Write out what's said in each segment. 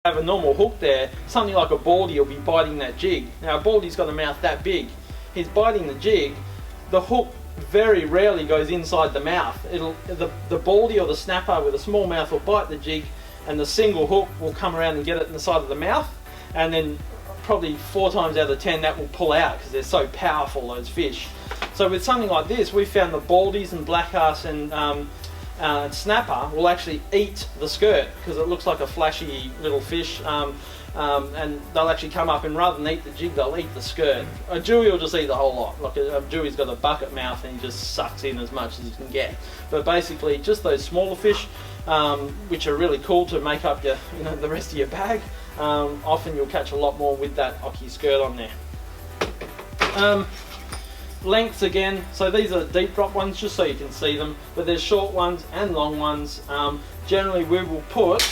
have a normal hook there, something like a baldy will be biting that jig. Now a baldy's got a mouth that big. He's biting the jig. The hook very rarely goes inside the mouth. The baldy or the snapper with a small mouth will bite the jig, and the single hook will come around and get it in the side of the mouth, and then probably 4 times out of 10 that will pull out because they're so powerful, those fish. So with something like this, we found the baldies and blackass and snapper will actually eat the skirt because it looks like a flashy little fish, and they'll actually come up and rather than eat the jig, they'll eat the skirt. A jewie will just eat the whole lot. Like a jewie's got a bucket mouth and he just sucks in as much as he can get. But basically just those smaller fish, which are really cool to make up your, the rest of your bag. Often you'll catch a lot more with that ocky skirt on there. Lengths again, so these are deep drop ones just so you can see them, but there's short ones and long ones. Generally we will put,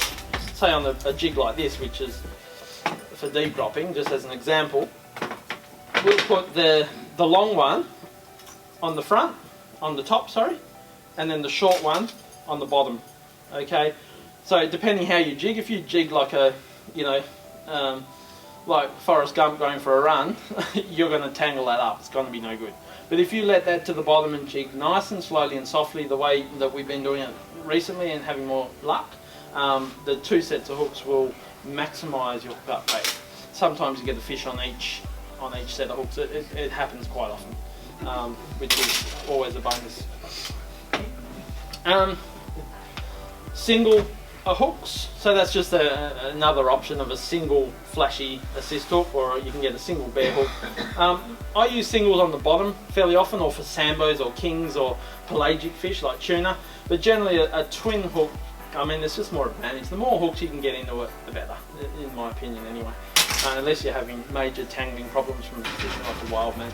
say on a jig like this, which is for deep dropping, just as an example, we'll put the long one on the front, on the top, sorry, and then the short one on the bottom. Okay, so depending how you jig, if you jig like a, like Forrest Gump going for a run, you're going to tangle that up. It's going to be no good. But if you let that to the bottom and jig nice and slowly and softly the way that we've been doing it recently and having more luck, the 2 sets of hooks will maximise your hook up rate. Sometimes you get a fish on each set of hooks. It happens quite often, which is always a bonus. Single hooks, so that's just another option of a single flashy assist hook, or you can get a single bare hook. I use singles on the bottom fairly often, or for sambos or kings or pelagic fish like tuna, but generally a twin hook, there's just more advantage. The more hooks you can get into it, the better, in my opinion anyway, unless you're having major tangling problems from fishing like a wild man.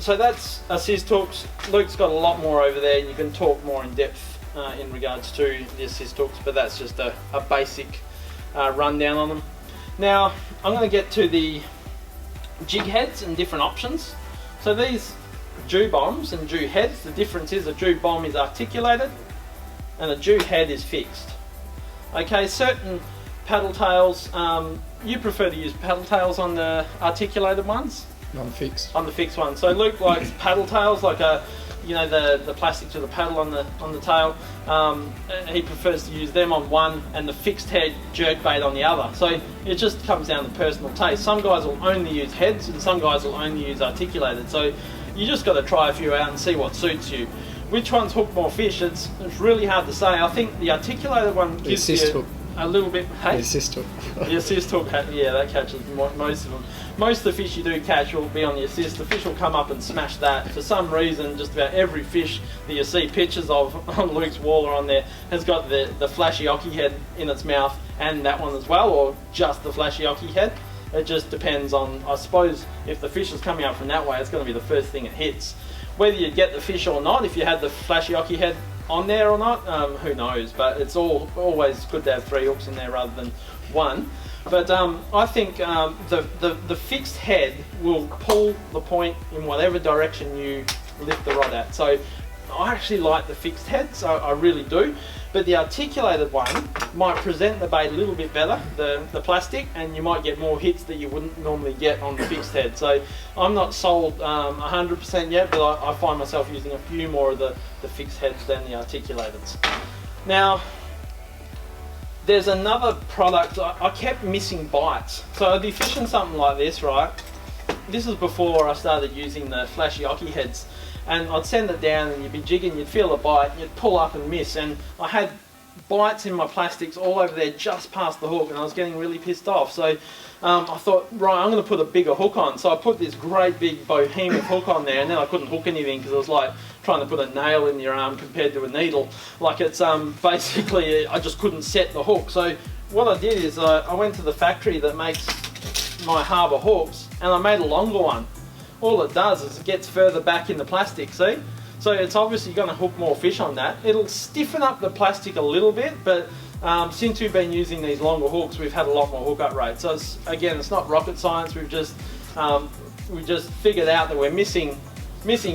So that's assist hooks. Luke's got a lot more over there, and you can talk more in depth in regards to the assist hooks, but that's just a basic rundown on them. Now I'm going to get to the jig heads and different options. So these jew bombs and jew heads, the difference is a jew bomb is articulated and a jew head is fixed. Okay, certain paddle tails, you prefer to use paddle tails on the articulated ones? On the fixed. On the fixed one. So Luke likes paddle tails, like the plastic to the paddle on the tail. He prefers to use them on one and the fixed head jerk bait on the other. So it just comes down to personal taste. Some guys will only use heads and some guys will only use articulated. So you just got to try a few out and see what suits you. Which ones hook more fish? It's really hard to say. I think the articulated one gives you hook. A little bit. Hey? The assist hook. The assist hook, yeah, that catches most of them. Most of the fish you do catch will be on the assist. The fish will come up and smash that. For some reason, just about every fish that you see pictures of on Luke's wall or on there has got the flashy ocky head in its mouth, and that one as well, or just the flashy ocky head. It just depends on, I suppose, if the fish is coming up from that way, it's going to be the first thing it hits. Whether you get the fish or not, if you had the flashy ocky head on there or not, who knows, but it's always good to have 3 hooks in there rather than 1. But I think the fixed head will pull the point in whatever direction you lift the rod at. So I actually like the fixed head, so I really do. But the articulated one might present the bait a little bit better, the plastic, and you might get more hits that you wouldn't normally get on the fixed head. So I'm not sold 100% yet, but I find myself using a few more of the fixed heads than the articulateds. Now, there's another product. I kept missing bites. So I'd be fishing something like this, right? This is before I started using the flashy ocky heads. And I'd send it down and you'd be jigging, you'd feel a bite, you'd pull up and miss. And I had bites in my plastics all over there just past the hook, and I was getting really pissed off. So I thought, right, I'm going to put a bigger hook on. So I put this great big behemoth hook on there, and then I couldn't hook anything because it was like trying to put a nail in your arm compared to a needle. Like it's basically, I just couldn't set the hook. So what I did is I went to the factory that makes my harbour hooks, and I made a longer one. All it does is it gets further back in the plastic, see? So it's obviously going to hook more fish on that. It'll stiffen up the plastic a little bit, but since we've been using these longer hooks, we've had a lot more hookup rate. So it's not rocket science. We've just figured out that we're missing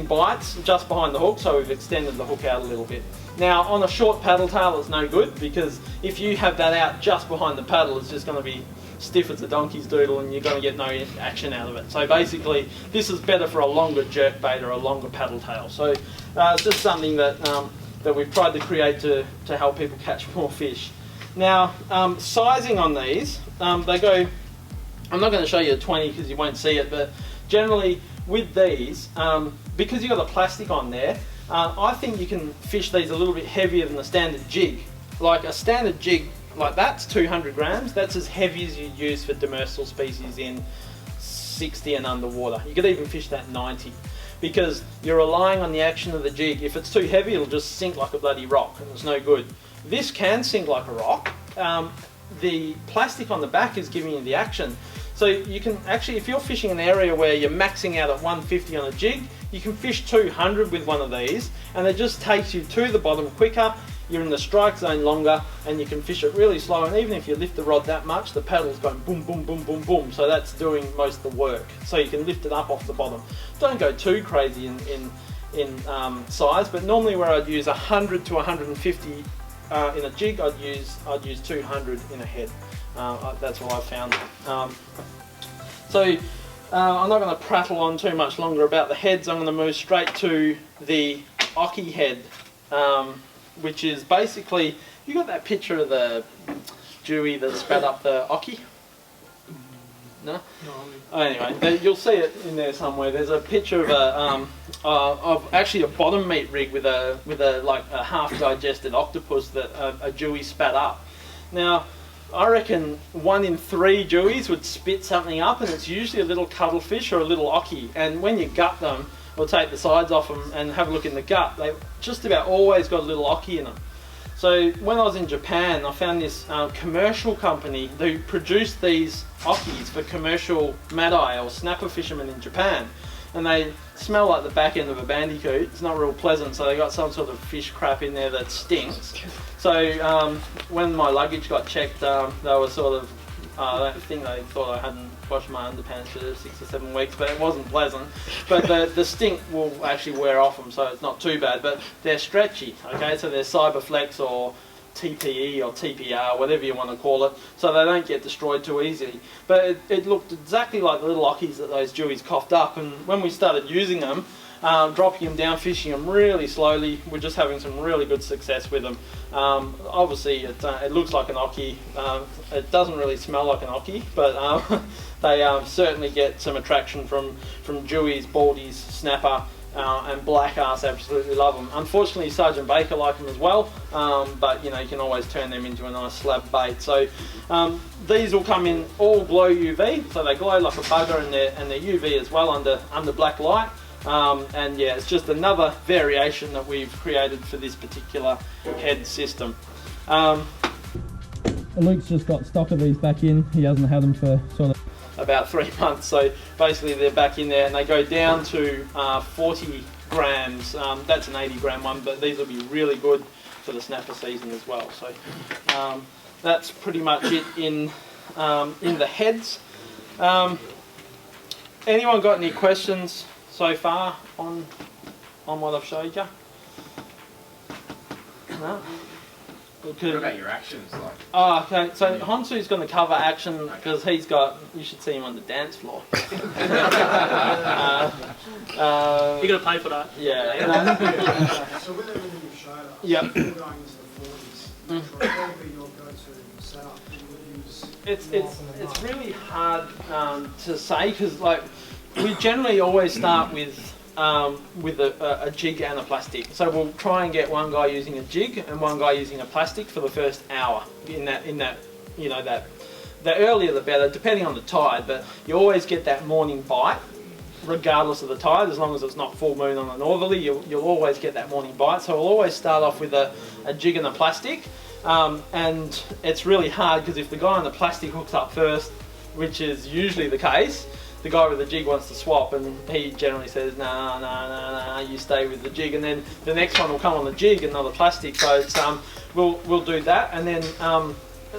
bites just behind the hook, so we've extended the hook out a little bit. Now on a short paddle tail it's no good, because if you have that out just behind the paddle, it's just going to be stiff as a donkey's doodle and you're going to get no action out of it. So basically this is better for a longer jerk bait or a longer paddle tail. So it's just something that, that we've tried to create to help people catch more fish. Now sizing on these, they go, I'm not going to show you a 20 because you won't see it, but generally with these, because you've got the plastic on there, I think you can fish these a little bit heavier than a standard jig. Like a standard jig like that's 200 grams, that's as heavy as you use for demersal species in 60 and underwater. You could even fish that 90, because you're relying on the action of the jig. If it's too heavy, it'll just sink like a bloody rock and it's no good. This can sink like a rock. The plastic on the back is giving you the action. So you can actually, if you're fishing an area where you're maxing out at 150 on a jig, you can fish 200 with one of these, and it just takes you to the bottom quicker. You're in the strike zone longer, and you can fish it really slow, and even if you lift the rod that much, the paddle's going boom, boom, boom, boom, boom, so that's doing most of the work. So you can lift it up off the bottom. Don't go too crazy in size, but normally where I'd use 100 to 150 in a jig, I'd use 200 in a head. That's what I found. I'm not going to prattle on too much longer about the heads. I'm going to move straight to the Oki head, which is basically, you got that picture of the Dewey that spat up the Oki? No? No. Anyway, you'll see it in there somewhere. There's a picture of actually a bottom meat rig with a like a half digested octopus that a Dewey spat up. Now, I reckon 1 in 3 Deweys would spit something up, and it's usually a little cuttlefish or a little Oki. And when you gut them, or take the sides off them and have a look in the gut, they've just about always got a little Oki in them. So when I was in Japan, I found this commercial company who produced these Okis for commercial mad-eye or snapper fishermen in Japan. And they smell like the back end of a bandicoot. It's not real pleasant, so they got some sort of fish crap in there that stinks. So when my luggage got checked, they were sort of, I think they thought I hadn't washed my underpants for 6 or 7 weeks, but it wasn't pleasant. But the stink will actually wear off them, so it's not too bad. But they're stretchy, okay? So they're Cyberflex or TPE or TPR, whatever you want to call it, so they don't get destroyed too easily. But it looked exactly like the little Okis that those Deweys coughed up, and when we started using them, dropping them down, fishing them really slowly, we're just having some really good success with them. Obviously it looks like an Oki, it doesn't really smell like an Oki, but they certainly get some attraction from Deweys, Baldies, Snapper, and black arse absolutely love them. Unfortunately, Sergeant Baker like them as well, but you know, you can always turn them into a nice slab bait. So these will come in all glow UV, so they glow like a bugger, and they're UV as well under black light. And yeah, it's just another variation that we've created for this particular head system. Luke's just got stock of these back in. He hasn't had them for sort of about 3 months, so basically they're back in there, and they go down to 40 grams. That's an 80 gram one, but these will be really good for the snapper season as well. So that's pretty much it in the heads. Anyone got any questions so far on what I've showed you? No? What about your actions? Like? Oh, okay. So Hon-su's going to cover action because he's got. You should see him on the dance floor. You're going to pay for that. Yeah. So with everything you've showed us, yep. You're going into the 40s. What would be your go-to setup that you would use? It's really hard to say, because like we generally always start with a jig and a plastic. So we'll try and get one guy using a jig and one guy using a plastic for the first hour. In that you know, that the earlier the better, depending on the tide. But you always get that morning bite, regardless of the tide. As long as it's not full moon on a northerly, you'll always get that morning bite. So we'll always start off with a jig and a plastic. And it's really hard because if the guy on the plastic hooks up first, which is usually the case, the guy with the jig wants to swap, and he generally says, nah, you stay with the jig, and then the next one will come on the jig, another plastic. So it's, we'll do that, and then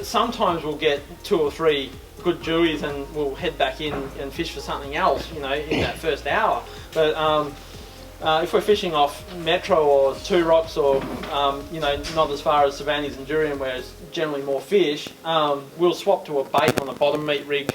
sometimes we'll get 2 or 3 good Deweys, and we'll head back in and fish for something else, you know, in that first hour. But if we're fishing off Metro or Two Rocks or you know, not as far as Savannah's and Durian where it's generally more fish, we'll swap to a bait on a bottom meat rig,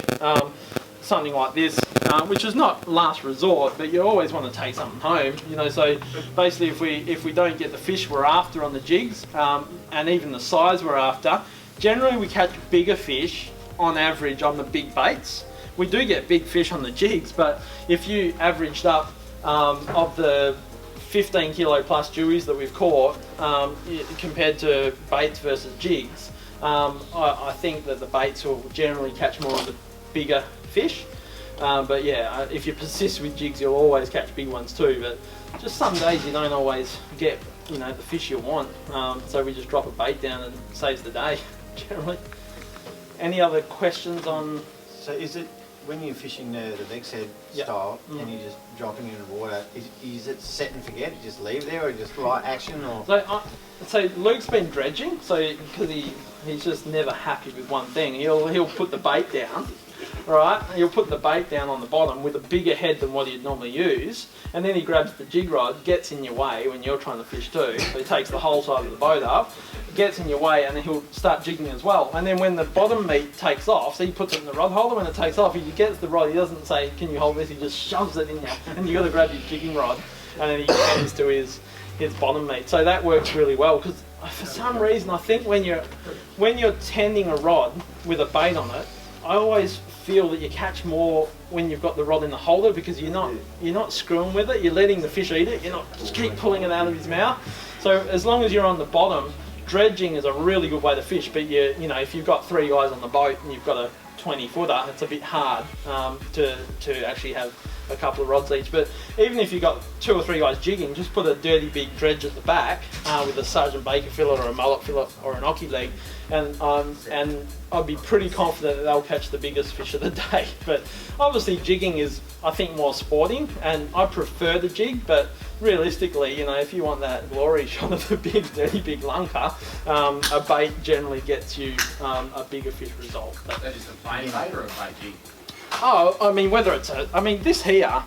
something like this, which is not last resort, but you always want to take something home, you know. So basically if we don't get the fish we're after on the jigs, and even the size we're after, generally we catch bigger fish on average on the big baits. We do get big fish on the jigs, but if you averaged up of the 15 kilo plus dewies that we've caught compared to baits versus jigs, I think that the baits will generally catch more of the bigger fish. But yeah, if you persist with jigs, you'll always catch big ones too. But just some days you don't always get, you know, the fish you want. So we just drop a bait down and it saves the day, generally. Any other questions on? So is it, when you're fishing the Vex head style and you're just dropping it in the water, is it set and forget, just leave there, or just light action, or? So Luke's been dredging, so because he's just never happy with one thing. He'll put the bait down, right? He'll put the bait down on the bottom with a bigger head than what he'd normally use, and then he grabs the jig rod, gets in your way when you're trying to fish too. So he takes the whole side of the boat up, gets in your way, and then he'll start jigging as well. And then when the bottom meat takes off, so he puts it in the rod holder. When it takes off, he gets the rod. He doesn't say, "Can you hold this?" He just shoves it in you, and you got to grab your jigging rod, and then he tends to his bottom meat. So that works really well, because for some reason I think when you're tending a rod with a bait on it, I always feel that you catch more when you've got the rod in the holder, because you're not screwing with it. You're letting the fish eat it. You're not just keep pulling it out of his mouth. So as long as you're on the bottom, dredging is a really good way to fish. But you know, if you've got 3 guys on the boat and you've got a 20-footer, it's a bit hard to actually have a couple of rods each. But even if you've got 2 or 3 guys jigging, just put a dirty big dredge at the back with a Sergeant Baker fillet or a mullet fillet or an ocky leg, and I'd be pretty confident that they'll catch the biggest fish of the day. But obviously jigging is, I think, more sporting, and I prefer the jig, but realistically, you know, if you want that glory shot of the big dirty big lunker, a bait generally gets you a bigger fish result. But that is a plain bait or a bait jig? Oh, I mean, whether it's this here,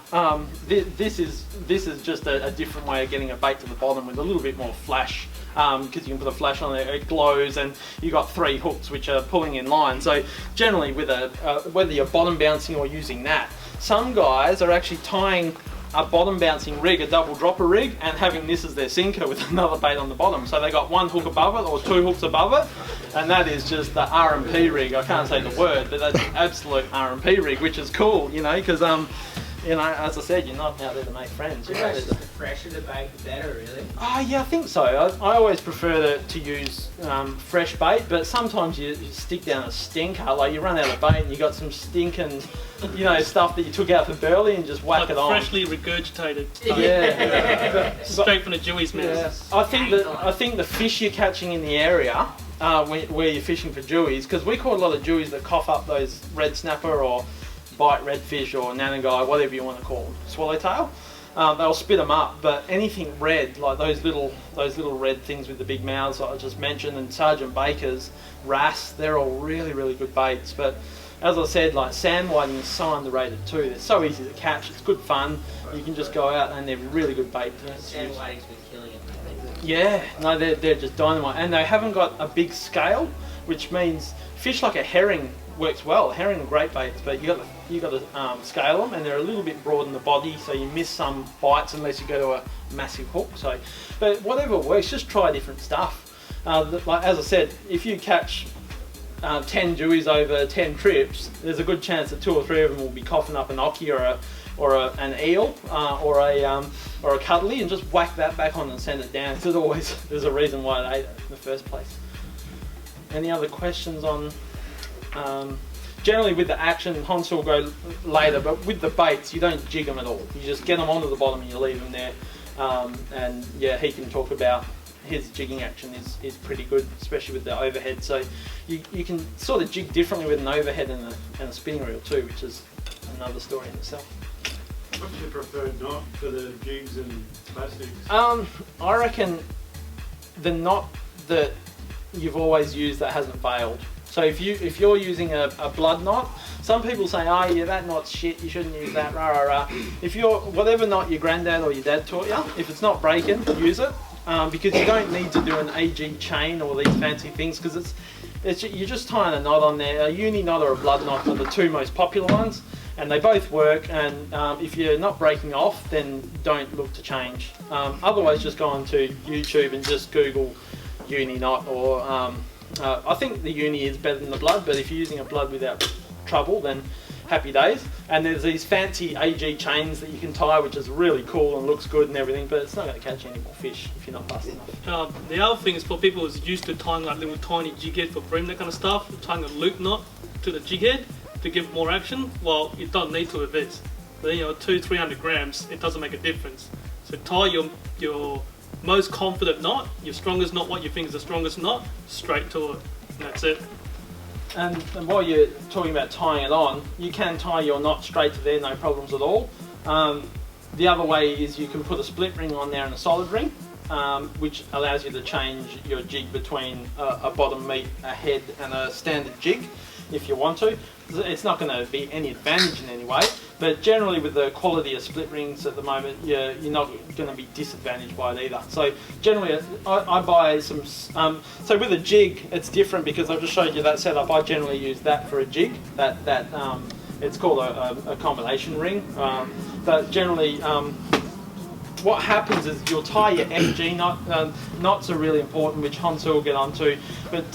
this is just a different way of getting a bait to the bottom with a little bit more flash, because you can put a flash on there, it glows, and you got 3 hooks which are pulling in line. So generally, with whether you're bottom bouncing or using that, some guys are actually tying a bottom bouncing rig, a double dropper rig, and having this as their sinker with another bait on the bottom. So they got 1 hook above it or 2 hooks above it, and that is just the R&P rig. I can't say the word, but that's an absolute R&P rig, which is cool, you know, because you know, as I said, you're not out there to make friends. You know, the fresher the bait, the better, really. Oh yeah, I think so. I always prefer to use fresh bait, but sometimes you stick down a stinker, like you run out of bait and you got some stinking, you know, stuff that you took out for burley and just whack like it on. Freshly regurgitated. Yeah. Straight from the dewies mouth. Yeah. I think the fish you're catching in the area where you're fishing for dewies, because we caught a lot of dewies that cough up those red snapper or bite redfish or nanagai, whatever you want to call them, swallowtail. They'll spit them up, but anything red, like those little red things with the big mouths that I just mentioned, and Sergeant Baker's wrasse, they're all really, really good baits. But as I said, like sand whiting is so underrated too. They're so easy to catch. It's good fun. You can just go out and they're really good bait. Sand whiting's been killing it. Yeah, no, they're just dynamite, and they haven't got a big scale, which means fish like a herring works well. Herring are great baits, but you got to scale them, and they're a little bit broad in the body, so you miss some bites unless you go to a massive hook. So, but whatever works, just try different stuff. Like as I said, if you catch 10 dewies over 10 trips, there's a good chance that 2 or 3 of them will be coughing up an ocky or an eel or a cuddly, and just whack that back on and send it down. Because there's a reason why it ate it in the first place. Any other questions on? Generally with the action, Hon-su will go later, but with the baits, you don't jig them at all. You just get them onto the bottom and you leave them there. And yeah, he can talk about his jigging action is pretty good, especially with the overhead. So you can sort of jig differently with an overhead and a spinning reel too, which is another story in itself. What's your preferred knot for the jigs and plastics? I reckon the knot that you've always used that hasn't failed. So if you're using a blood knot, some people say, oh yeah, that knot's shit, you shouldn't use that, rah rah rah. If you're, whatever knot your granddad or your dad taught you, if it's not breaking, use it. Because you don't need to do an AG chain or these fancy things, because you're just tying a knot on there. A uni knot or a blood knot are the two most popular ones, and they both work. And if you're not breaking off, then don't look to change. Otherwise, just go onto YouTube and just Google uni knot, or I think the uni is better than the blood, but if you're using a blood without trouble, then happy days. And there's these fancy AG chains that you can tie, which is really cool and looks good and everything, but it's not going to catch any more fish if you're not fast enough. The other thing is for people who's used to tying like little tiny jig head for bream, that kind of stuff, tying a loop knot to the jig head to give more action. Well, you don't need to with this. But, 200-300 grams, it doesn't make a difference. So tie your most confident knot, your strongest knot, what you think is the strongest knot, straight to it, and that's it. And while you're talking about tying it on, you can tie your knot straight to there, no problems at all. The other way is you can put a split ring on there and a solid ring, which allows you to change your jig between a bottom meat, a head and a standard jig if you want to. It's not going to be any advantage in any way, but generally with the quality of split rings at the moment, you're not going to be disadvantaged by it either. So generally I buy some, so with a jig it's different because I've just showed you that setup. I generally use that for a jig, it's called a combination ring, but generally what happens is you'll tie your FG knot. Knots are really important, which Hon-su will get onto, but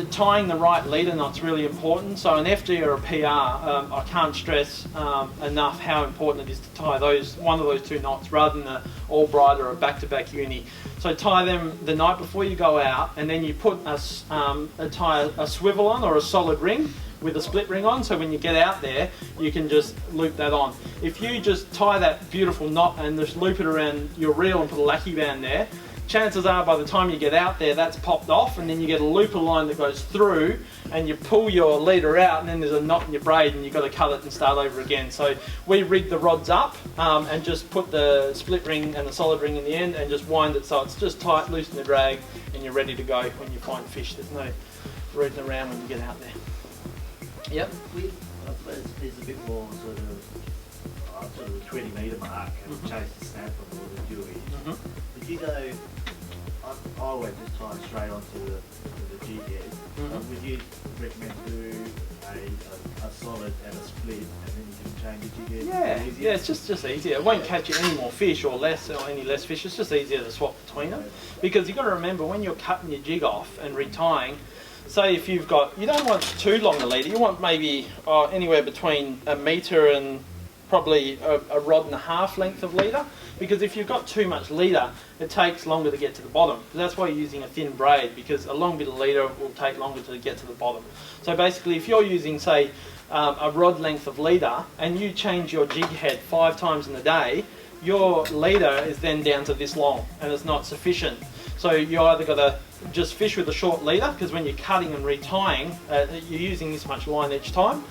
tying the right leader knot's really important. So an FG or a PR, I can't stress enough how important it is to tie one of those two knots rather than an all-bright or a back-to-back uni. So tie them the night before you go out, and then you put tie a swivel on or a solid ring with a split ring on, so when you get out there you can just loop that on. If you just tie that beautiful knot and just loop it around your reel and put a lackey band there, chances are by the time you get out there that's popped off, and then you get a looper line that goes through and you pull your leader out, and then there's a knot in your braid and you've got to cut it and start over again. So we rig the rods up and just put the split ring and the solid ring in the end and just wind it so it's just tight, loosen the drag, and you're ready to go when you find fish. There's no rooting around when you get out there. Yep. I suppose there's a bit more sort of the 20 metre mark and chase the snap from all the dewy. Would you go, I always just tie straight onto the jig head. Would you recommend to do a solid and a split, and then you can change the jig head? Yeah, it's just easier. It won't catch you any more fish or any less fish. It's just easier to swap between them, because you've got to remember when you're cutting your jig off and retying, say if you've got, you don't want too long a leader, you want maybe anywhere between a metre and probably a rod and a half length of leader, because if you've got too much leader it takes longer to get to the bottom. That's why you're using a thin braid, because a long bit of leader will take longer to get to the bottom. So basically if you're using say a rod length of leader and you change your jig head 5 times in a day, your leader is then down to this long and it's not sufficient. So you either got to just fish with a short leader, because when you're cutting and retying, you're using this much line each time.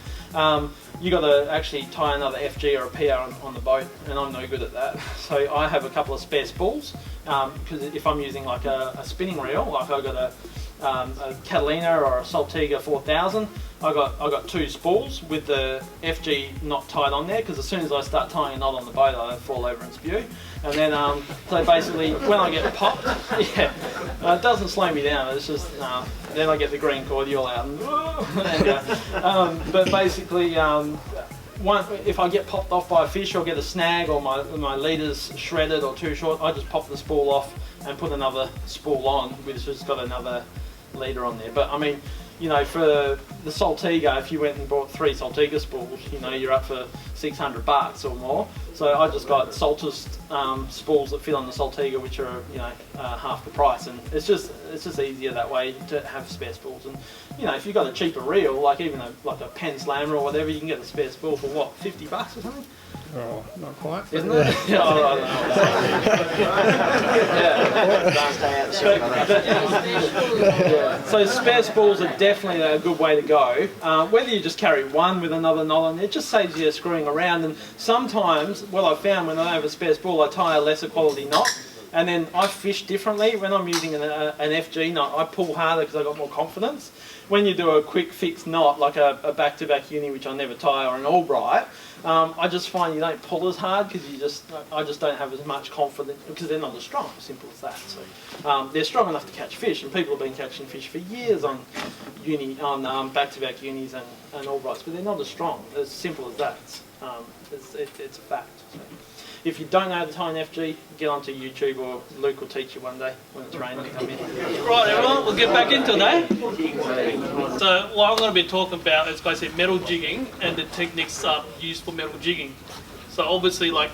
You got to actually tie another FG or a PR on the boat, and I'm no good at that. So I have a couple of spare spools, because if I'm using like a spinning reel, like I got a Catalina or a Saltiga 4000, I got 2 spools with the FG not tied on there, because as soon as I start tying a knot on the boat I fall over and spew. And then so basically when I get popped, it doesn't slow me down, it's just then I get the green cordial out and but basically if I get popped off by a fish or get a snag or my leader's shredded or too short, I just pop the spool off and put another spool on, which has got another leader on there. But I mean, for the Saltiga, if you went and bought 3 Saltiga spools, you're up for $600 or more. So I just got Saltus spools that fit on the Saltiga, which are half the price, and it's just easier that way to have spare spools. And if you've got a cheaper reel, like even like a Penn Slammer or whatever, you can get a spare spool for what, $50 or something? Oh, not quite. Isn't it? So spare spools are definitely a good way to go. Whether you just carry one with another knot on, it just saves you screwing around. And sometimes what I've found when I don't have a spare spool, I tie a lesser quality knot, And then I fish differently. When I'm using an FG knot, I pull harder because I got more confidence. When you do a quick fix knot, like a back-to-back uni, which I never tie, or an Albright, I just find you don't pull as hard because I just don't have as much confidence because they're not as strong. Simple as that. So they're strong enough to catch fish, and people have been catching fish for years on back-to-back unis and Albrights, but they're not as strong. As simple as that. It's a fact. So if you don't know how to tie an FG, get onto YouTube, or Luke will teach you one day when it's raining. Come in. Right, everyone, we'll get back into it, eh? So what I'm going to be talking about is basically metal jigging and the techniques used for metal jigging. So obviously, like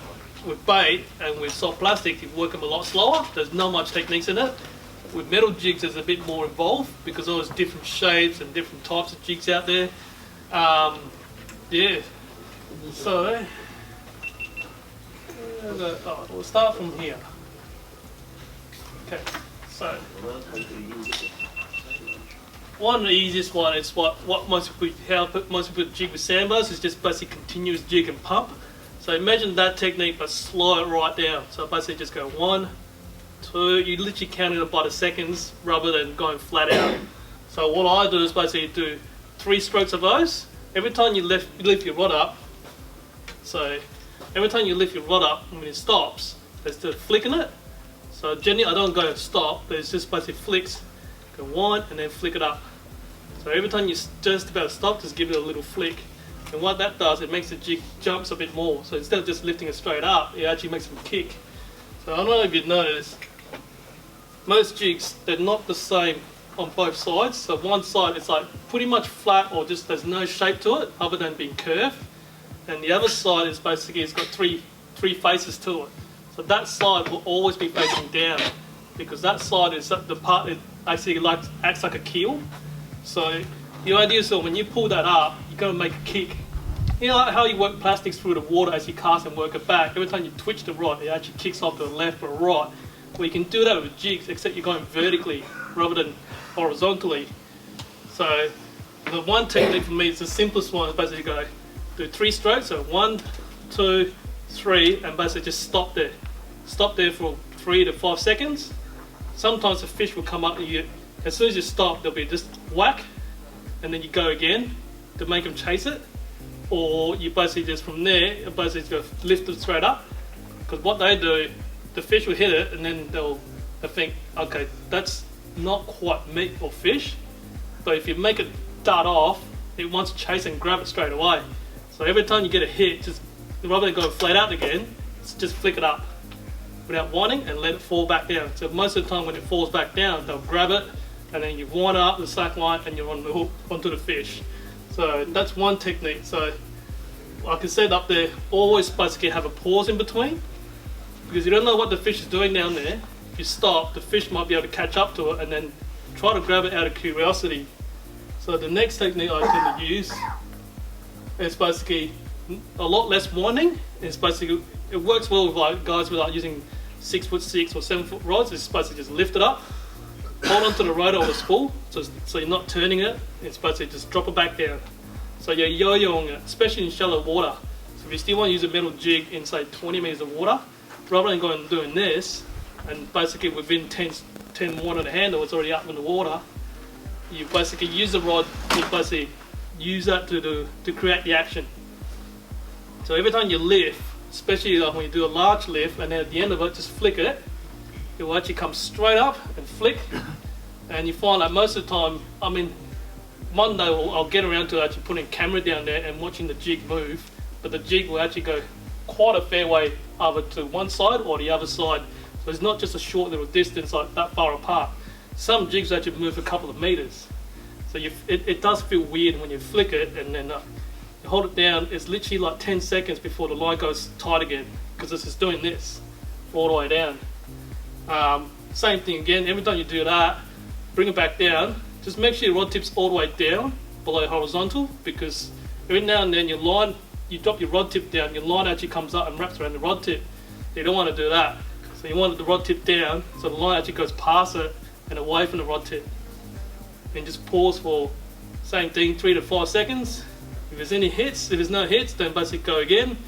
with bait and with soft plastic, you work them a lot slower. There's not much techniques in it. With metal jigs, there's a bit more involved because there's different shapes and different types of jigs out there. Yeah. So we'll start from here. Okay. So one of the easiest one is what most people jig with sandbars is just basically continuous jig and pump. So imagine that technique, but slow it right down. So basically just go 1, 2. You literally count it by the seconds rather than going flat out. So what I do is basically do 3 strokes of those. Every time you lift your rod up. So every time you lift your rod up, when it stops, there's the flick in it. So generally I don't go stop, but it's just basically flicks. Go 1 and then flick it up. So every time you just about to stop, just give it a little flick. And what that does, it makes the jig jumps a bit more. So instead of just lifting it straight up, it actually makes them kick. So I don't know if you've noticed, most jigs, they're not the same on both sides. So one side is like pretty much flat, or just there's no shape to it other than being curved. And the other side is basically, it's got three faces to it. So that side will always be facing down, because that side is the part that actually acts like a keel. So the idea is that when you pull that up, you're going to make a kick. You know like how you work plastics through the water as you cast and work it back. Every time you twitch the rod, it actually kicks off to the left or right. Well, you can do that with jigs, except you're going vertically rather than horizontally. So the one technique for me is the simplest one. Is basically go do 3 strokes. So 1, 2, 3, and basically just stop there. Stop there for 3 to 5 seconds. Sometimes the fish will come up to you. As soon as you stop, they'll be just whack, and then you go again to make them chase it. Or you basically just from there, basically go lift it straight up. Because what they do, the fish will hit it, and then they'll think, okay, that's not quite meat or fish. But if you make it dart off, it wants to chase and grab it straight away. So every time you get a hit, just rather than going flat out again, just flick it up without whining and let it fall back down. So most of the time when it falls back down, they'll grab it, and then you wind up the slack line and you're on the hook onto the fish. So that's one technique. So like I said up there, always basically have a pause in between, because you don't know what the fish is doing down there. If you stop, the fish might be able to catch up to it and then try to grab it out of curiosity. So the next technique I tend to use is basically a lot less winding. It's basically, it works well with like guys without using 6'6" or 7-foot rods. It's basically just lift it up, hold onto the rotor or the spool, so you're not turning it. It's basically just drop it back down. So you're yo-yoing it, especially in shallow water. So if you still want to use a metal jig in say 20 meters of water, rather than going and doing this, and basically within 10 more of the handle, it's already up in the water, you basically use the rod, you basically use that to create the action. So every time you lift, especially like when you do a large lift, and then at the end of it, just flick it, it will actually come straight up and flick. And you find that most of the time, I mean, one day I'll get around to actually putting a camera down there and watching the jig move, but the jig will actually go quite a fair way either to one side or the other side. So it's not just a short little distance like that far apart. Some jigs actually move a couple of meters. So it does feel weird when you flick it and then you hold it down. It's literally like 10 seconds before the line goes tight again, because it's just doing this all the way down. Same thing again, every time you do that, bring it back down. Just make sure your rod tip's all the way down, below horizontal, because every now and then your line, you drop your rod tip down, your line actually comes up and wraps around the rod tip. You don't want to do that. So you want the rod tip down, so the line actually goes past it and away from the rod tip. And just pause for, same thing, 3 to 5 seconds. If there's any hits, if there's no hits, then basically go again.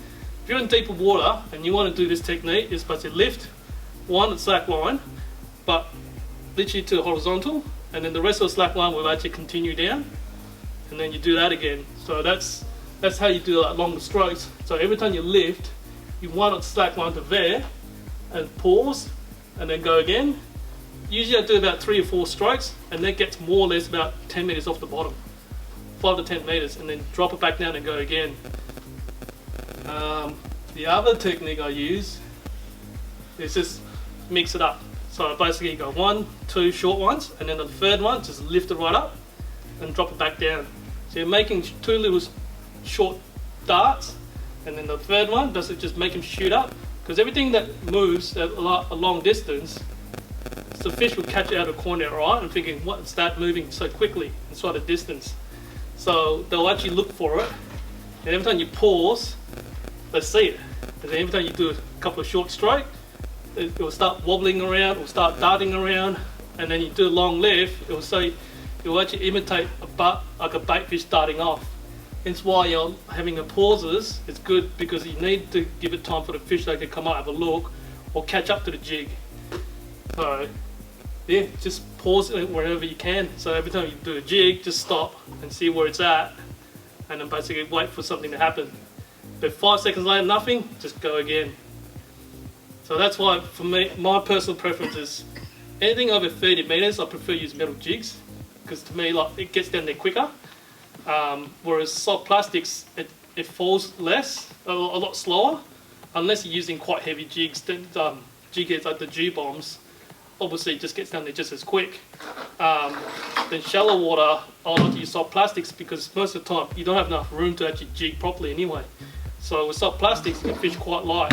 If you're in deeper water and you want to do this technique, just basically lift, one slack line, but literally to horizontal, and then the rest of the slack line will actually continue down, and then you do that again. So that's how you do like longer strokes. So every time you lift, you wind up slack line to there, and pause, and then go again. Usually I do about 3 or 4 strokes, and that gets more or less about 10 meters off the bottom, 5 to 10 meters, and then drop it back down and go again. The other technique I use is just mix it up. So basically you go 1, 2 short ones, and then the third one just lift it right up and drop it back down. So you're making 2 little short darts, and then the third one does it just make them shoot up, because everything that moves at a long distance, the fish will catch it out of the corner, right, and thinking, what's that moving so quickly inside a distance? So they'll actually look for it, and every time you pause, they see it. And then every time you do a couple of short strokes, it will start wobbling around, it will start darting around, and then you do a long lift, it will actually imitate like a bait fish starting off. Hence why you're having a pauses is good, because you need to give it time for the fish that can come up, have a look, or catch up to the jig. So yeah, just pause it wherever you can. So every time you do a jig, just stop and see where it's at, and then basically wait for something to happen. But 5 seconds later, nothing, just go again. So that's why for me, my personal preference is anything over 30 meters, I prefer use metal jigs, because to me, like, it gets down there quicker. Whereas soft plastics, it falls less, a lot slower, unless you're using quite heavy jigs. Jig heads like the G-bombs, obviously it just gets down there just as quick. Then shallow water, I like to use soft plastics, because most of the time you don't have enough room to actually jig properly anyway. So with soft plastics, you can fish quite light.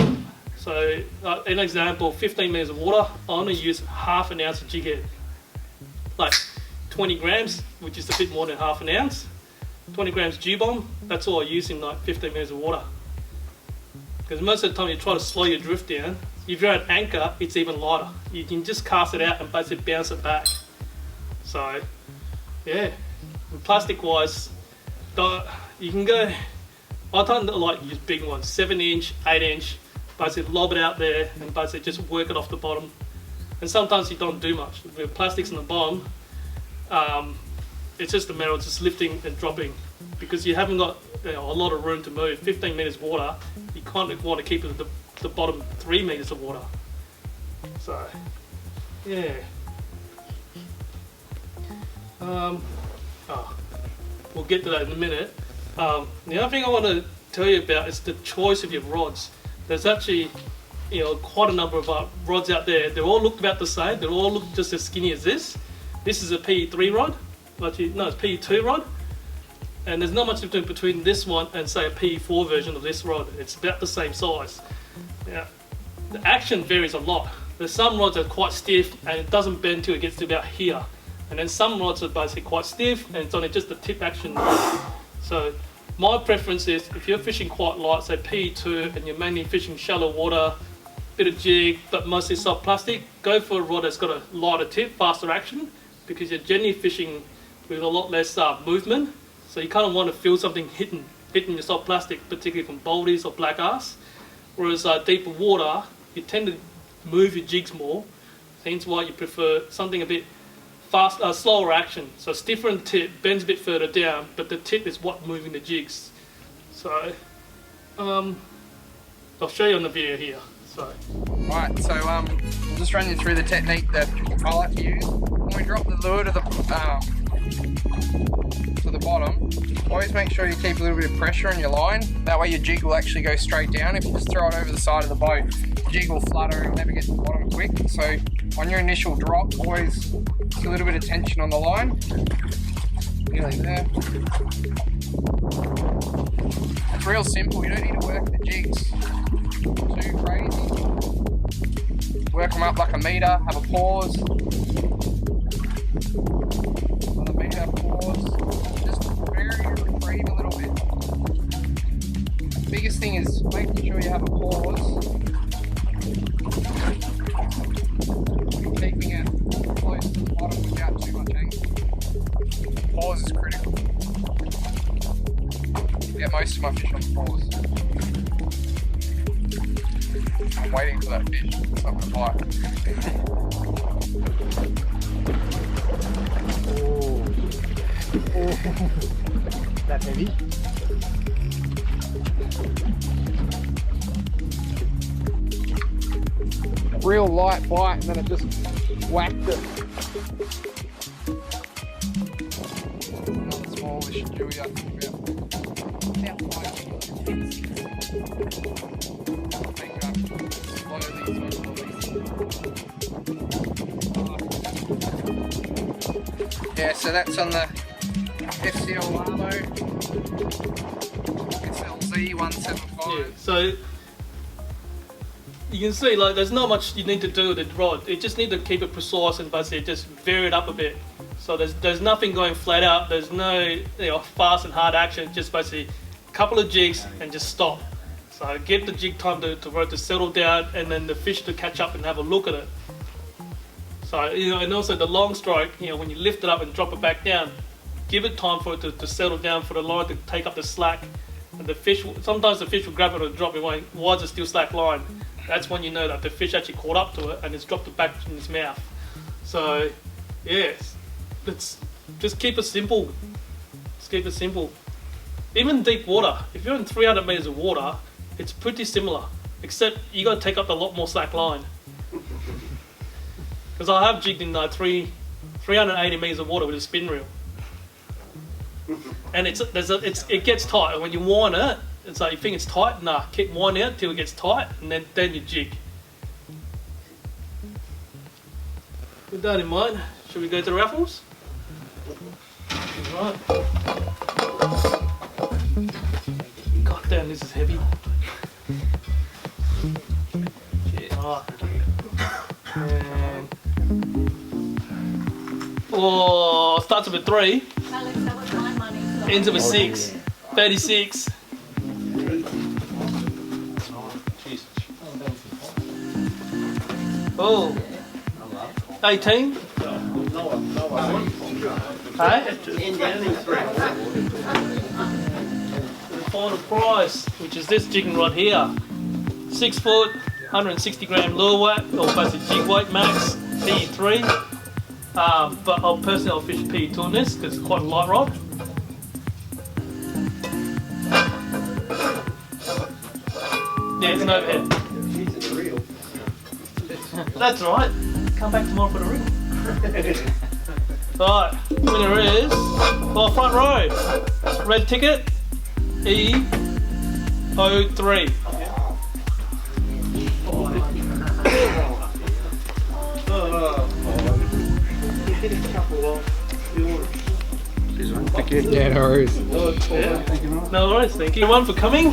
So an example, 15 meters of water, I only use half an ounce of jig head. Like 20 grams, which is a bit more than half an ounce. 20 grams G-bomb, that's all I use in like 15 meters of water. Because most of the time you try to slow your drift down, if you're at anchor, it's even lighter. You can just cast it out and basically bounce it back. So, yeah, plastic wise, you can go, I don't like to use big ones, 7-inch, 8-inch, basically lob it out there and basically just work it off the bottom. And sometimes you don't do much. With plastics on the bottom, it's just a matter of just lifting and dropping, because you haven't got a lot of room to move. 15 meters water, you kind of want to keep it at the bottom 3 meters of water. So, yeah. We'll get to that in a minute. The other thing I want to tell you about is the choice of your rods. There's actually, quite a number of rods out there. They all look about the same. They all look just as skinny as this. This is a PE3 rod. Actually, no, it's PE2 rod. And there's not much difference between this one and say a PE4 version of this rod. It's about the same size. Now, the action varies a lot. There's some rods that are quite stiff and it doesn't bend till it gets to about here. And then some rods are basically quite stiff and it's only just the tip action. So my preference is, if you're fishing quite light, say PE2, and you're mainly fishing shallow water, bit of jig, but mostly soft plastic, go for a rod that's got a lighter tip, faster action, because you're generally fishing with a lot less movement. So you kind of want to feel something hitting your soft plastic, particularly from baldies or black ass. Whereas deeper water, you tend to move your jigs more. Hence why you prefer something a bit slower action. So stiffer in tip, bends a bit further down, but the tip is what moving the jigs. So I'll show you on the video here. So. Right, so I'll just run you through the technique that I like to use. When we drop the lure to the bottom, always make sure you keep a little bit of pressure on your line. That way your jig will actually go straight down. If you just throw it over the side of the boat, the jig will flutter, it'll never get to the bottom quick. So on your initial drop, always just a little bit of tension on the line. Nearly there. It's real simple, you don't need to work the jigs too crazy. Work them up like a meter, have a pause. Another meter, pause. Just retrieve a little bit. The biggest thing is making sure you have a pause. Keeping it close to the bottom without too much angle. Pause is critical. Get most of my fish on pause. I'm waiting for that fish. It's not gonna bite. That heavy? Real light bite, and then it just whacked it. Another smallish Jewy up about 5 kilos. Yeah, so that's on the FCL Lamo SLZ 175. Yeah, so you can see, like, there's not much you need to do with the rod. You just need to keep it precise and basically just vary it up a bit. So there's nothing going flat out. There's no fast and hard action. Just basically a couple of jigs and just stop. So give the jig time for it to settle down, and then the fish to catch up and have a look at it. So and also the long stroke. When you lift it up and drop it back down, give it time for it to settle down, for the line to take up the slack. And the fish, sometimes the fish will grab it and drop it. Why is it still slack line? That's when you know that the fish actually caught up to it and it's dropped it back in its mouth. So, yes, just keep it simple. Just keep it simple. Even deep water, if you're in 300 meters of water, it's pretty similar, except you got to take up a lot more slack line. Because I have jigged in 380 meters of water with a spin reel, and it gets tight. And when you wind it, it's like you think it's tight. Nah, keep winding it till it gets tight, and then you jig. With that in mind, should we go to the raffles? Right. God damn, this is heavy. Yeah, alright. Oh, starts with a 3. Alex, that was my money. So Ends with a 6. 36. Oh. 18. Hey? The final prize, which is this jigging rod here. 6 foot, 160 gram lure weight, or basically jig weight max, PE3. But I'll fish PE2 on this because it's quite a light rod. Yeah, it's an overhead. That's right. Come back tomorrow for the ring. Alright, winner is front row. Red ticket E03. Yeah, no worries. No worries, thank you everyone for coming.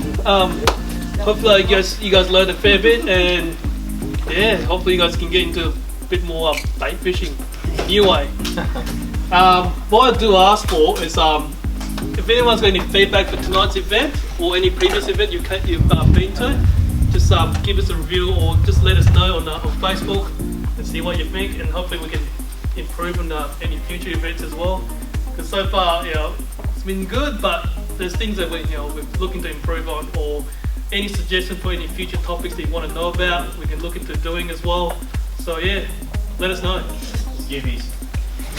Hopefully you guys learned a fair bit, and yeah, hopefully you guys can get into a bit more bait fishing new way. What I do ask for is if anyone's got any feedback for tonight's event or any previous event you've been to, just give us a review or just let us know on Facebook and see what you think, and hopefully we can improve on any future events as well. Because so far, it's been good, but there's things that we're looking to improve on, or any suggestion for any future topics that you want to know about, we can look into doing as well. So yeah, let us know. Skippies.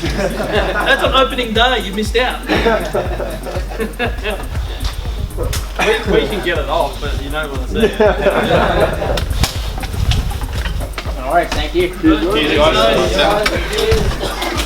That's on opening day, you missed out. we can get it off, but you know what I'm saying. Alright, thank you. Cheers, guys.